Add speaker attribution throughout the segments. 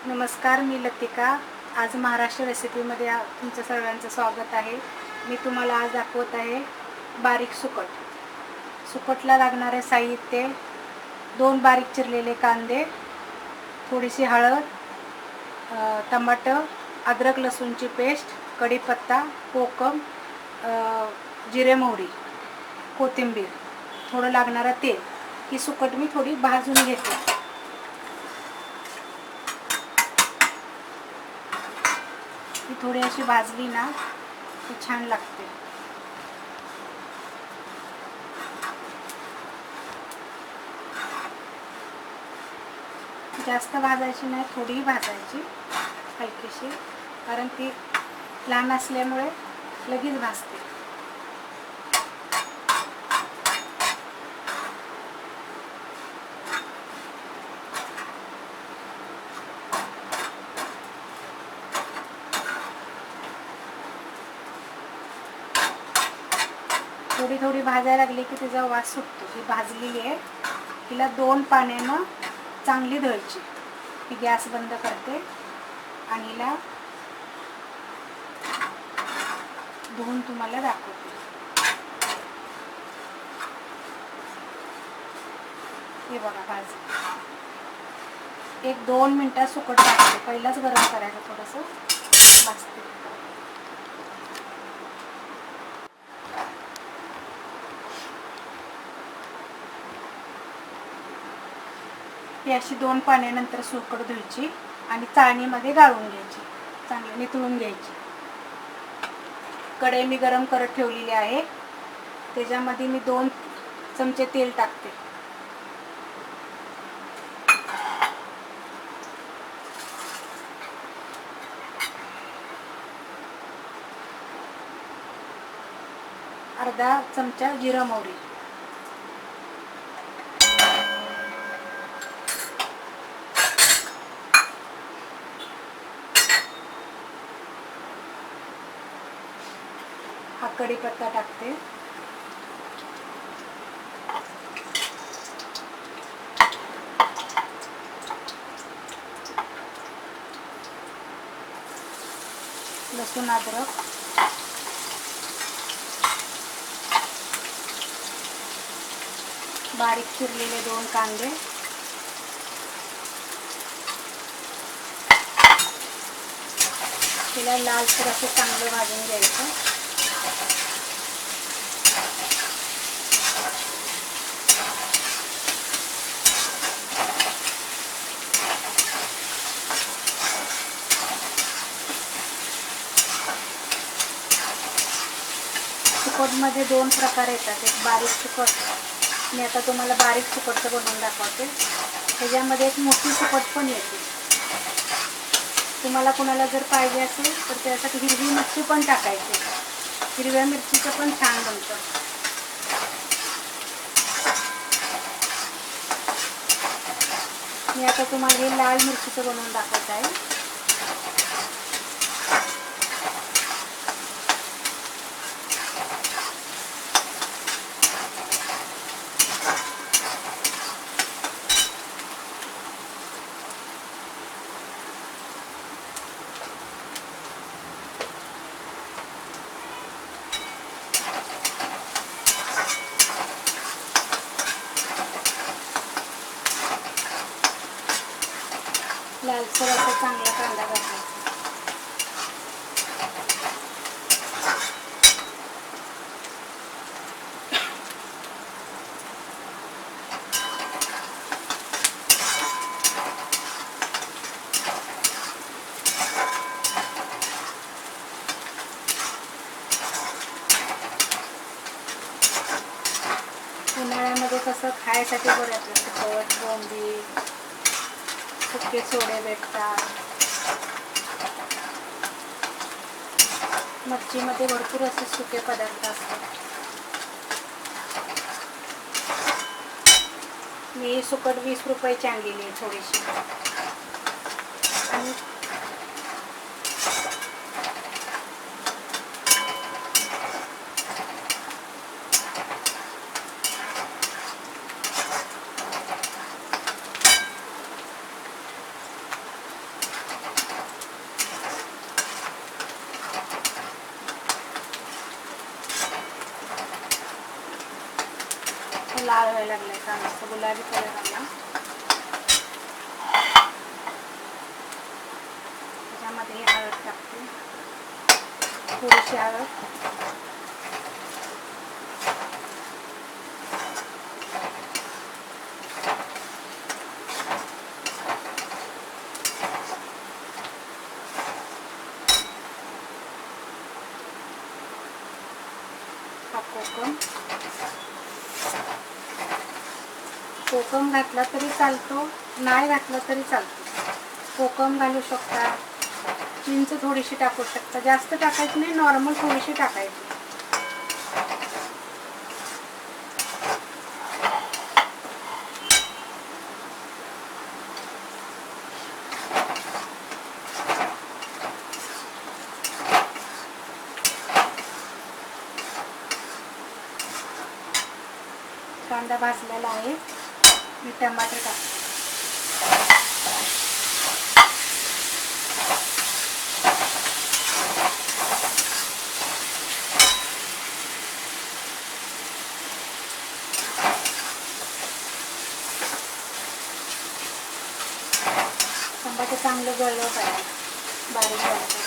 Speaker 1: नमस्कार, मी लतिका. आज महाराष्ट्र रेसिपीमध्ये तुमचं सर्वांचं स्वागत आहे. मी तुम्हाला आज दाखवत आहे बारीक सुकट. सुकटला लागणारे साहित्य: 2 बारीक चिरलेले कांदे, थोडीशी हळद, टमाटर, अद्रक लसूणची पेस्ट, कढीपत्ता, कोकम, जिरे मोहरी, कोथिंबीर, थोडं लागणारं तेल. ही सुकट मी थोडी भाजून घेते. ही थोडी अशी भाजली ना की छान लागते. जास्त भाजायची नाही, थोडी भाजायची हलकीशी, कारण ती लहान असल्यामुळे लगेच भाजते. थोडी थोडी भाजायला लागली की तिचा वास सुटतो. ही भाजलेली आहे. हिला 2 पाण्यानं चांगली धुवायची. ही गॅस बंद करते आणि हिला धुवून तुम्हाला दाखवते. हे बघा भाजी. 1-2 मिनटात सुकट भाजते. पहिलाच गरम करायचं, थोडंसं भाजते. ही अशी 2 पाण्यानंतर सुकट धुवायची आणि चाळणीमध्ये गाळून घ्यायची, चांगली नितळून घ्यायची. कढई मी गरम करत ठेवलेली आहे. त्याच्यामध्ये मी 2 चमचे तेल टाकते. अर्धा चमचा जिरे मोहरी, हा कढीपत्ता टाकते. लसूण, अद्रक, बारीक चिरलेले 2 कांदे, तिला लालसर असं चांगलं भाजून घ्यायचं. सुकटमध्ये 2 प्रकार येतात. एक बारीक सुकट. मी आता तुम्हाला बारीक सुकटचं बनवून दाखवते. त्याच्यामध्ये एक मोठी सुकट पण येते. तुम्हाला कुणाला जर पाहिजे असेल तर त्यासाठी हिरवी मिरची पण टाकायची. हिरव्या मिरचीचं पण छान बनतं. मी आता तुम्हाला हे लाल मिरचीचं बनवून दाखवत आहे. लालसर असा चांगला कांदा भाजायचा. उन्हाळ्यामध्ये कसं खायसाठी बरं येतं. तिखट, बोंबील, सुके सोडे भेटतात. मच्छीमध्ये भरपूर असे सुके पदार्थ असतात. मी सुकट 20 रुपयाची आणलेली आहे थोडीशी. आणि लाल व्हायला लागलाय, कांदा गुलाबी कलर आला. त्याच्यामध्ये हळद टाकते, थोडीशी हळद. कोकम घातला तरी चालतो, नाही घातला तरी चालतो. कोकम घालू शकता, चिंच थोडीशी टाकू शकता. जास्त टाकायची नाही, नॉर्मल थोडीशी टाकायची. कांदा भाजलेला आहे, मी टमाटर टाकते. टमाटर चांगलं गळलं पाहिजे, बारीक गळलं.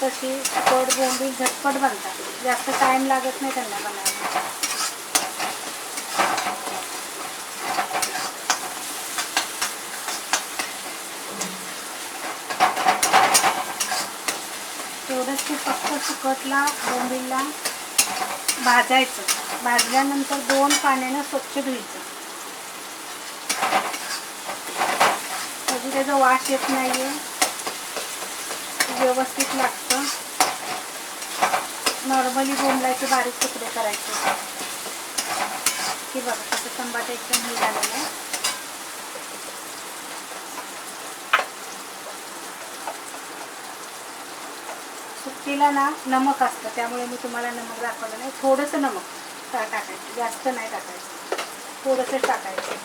Speaker 1: सुकट बोंबील झटपट बनतात, जास्त टाइम लागत नाही त्यांना बनायला. तेवढंच की फक्त सुकटला बोंबीलला भाजायचं. भाजल्यानंतर 2 पाण्यानं स्वच्छ धुवायचं, म्हणजे त्याचा वास येत नाहीये, व्यवस्थित लागतं. नॉर्मली बोंबलाचे बारीक तुकडे करायचे. की बघा तसं टमाटर एकदम हे झालेलं आहे. सुकटीला ना नमक असतं, त्यामुळे मी तुम्हाला नमक दाखवलं नाही. थोडंसं नमक टाकायचं, जास्त नाही टाकायचं, थोडंसं टाकायचं.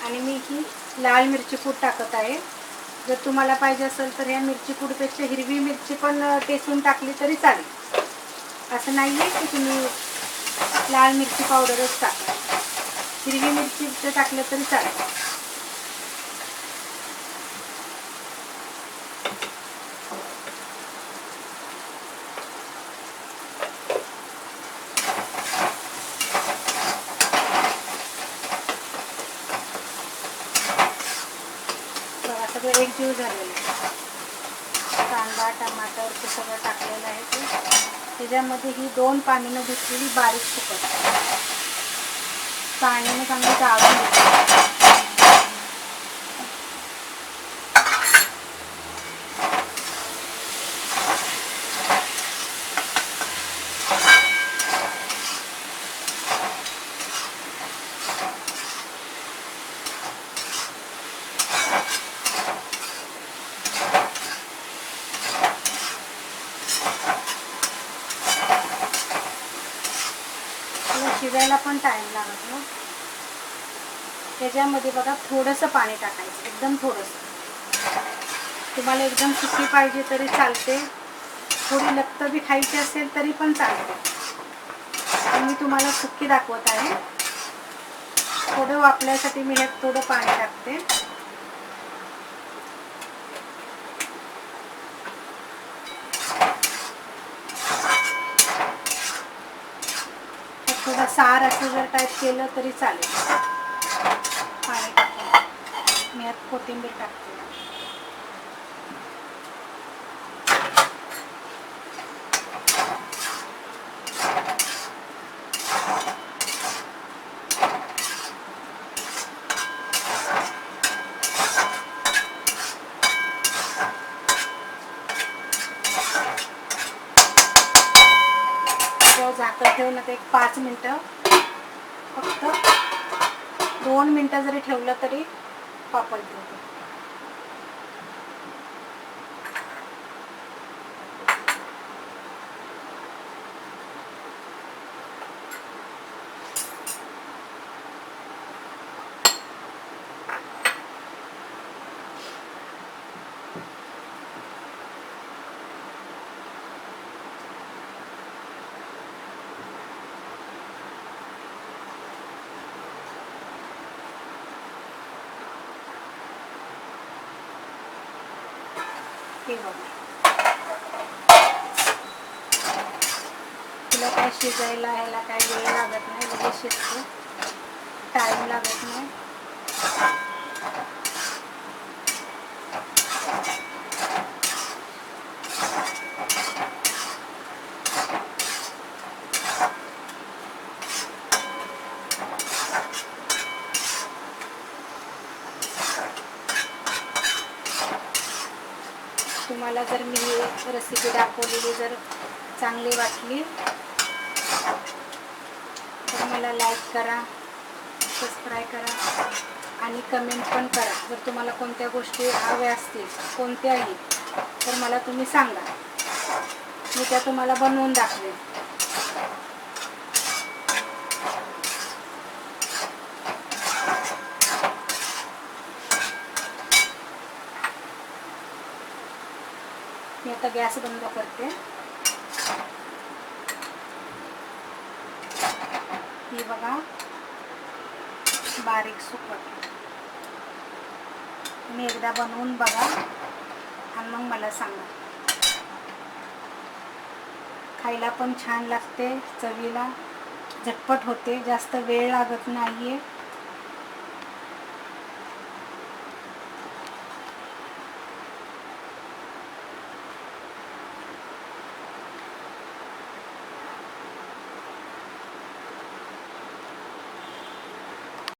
Speaker 1: आणि मी ही लाल मिरची पूड टाकत आहे. जर तुम्हाला पाहिजे असेल तर ह्या मिरची पूडपेक्षा हिरवी मिरची पण टेचून टाकली तरी चालेल. असं नाही आहे की तुम्ही लाल मिरची पावडरच टाका, हिरवी मिरची टाकलं तरी चालेल. सगळं एकजीव झालेलं आहे. कांदा टमाटर ते सगळं टाकलेलं आहे. त्याच्यामध्ये ही 2 पाण्यानं धुतलेली बारीक सुकट पाण्यानं चांगलं गाळून घ्यायचं. शिजायला पण टाइम लागत ना. त्याच्यामध्ये बघा थोडंसं पाणी टाकायचं, एकदम थोडंसं. तुम्हाला एकदम सुकी पाहिजे तरी चालते, थोडी लत्त बी खायची असेल तरी पण चालते. मी तुम्हाला सुकी दाखवत आहे. थोडं वापल्यासाठी मी ह्यात थोडं पाणी टाकते. थोडा सार असं जर टाईप केलं तरी चालेल. पाणी टाकून मी ह्यात कोथिंबीर टाकते. झाकण ठेवून आता एक 5 मिनटं, फक्त 2 मिनटं जरी ठेवलं तरी पापड होते. हे बघा, तुला काय शिजायला ह्याला काय वेळ लागत नाही, लगेच शिजतो, टाईम लागत नाही. तुम्हाला जर मी ही रेसिपी दाखवलेली जर चांगली वाटली तर मला लाईक करा, सबस्क्राईब करा आणि कमेंट पण करा. जर तुम्हाला कोणत्या गोष्टी हव्या असतील कोणत्याही तर मला तुम्ही सांगा, मी त्या तुम्हाला बनवून दाखवेन. मी आता गॅस बंद करते. ही बघा बारीक सुकट, तुम्ही एकदा बनवून बघा आणि मग मला सांगा. खायला पण छान लागते, चवीला झटपट होते, जास्त वेळ लागत नाहीये.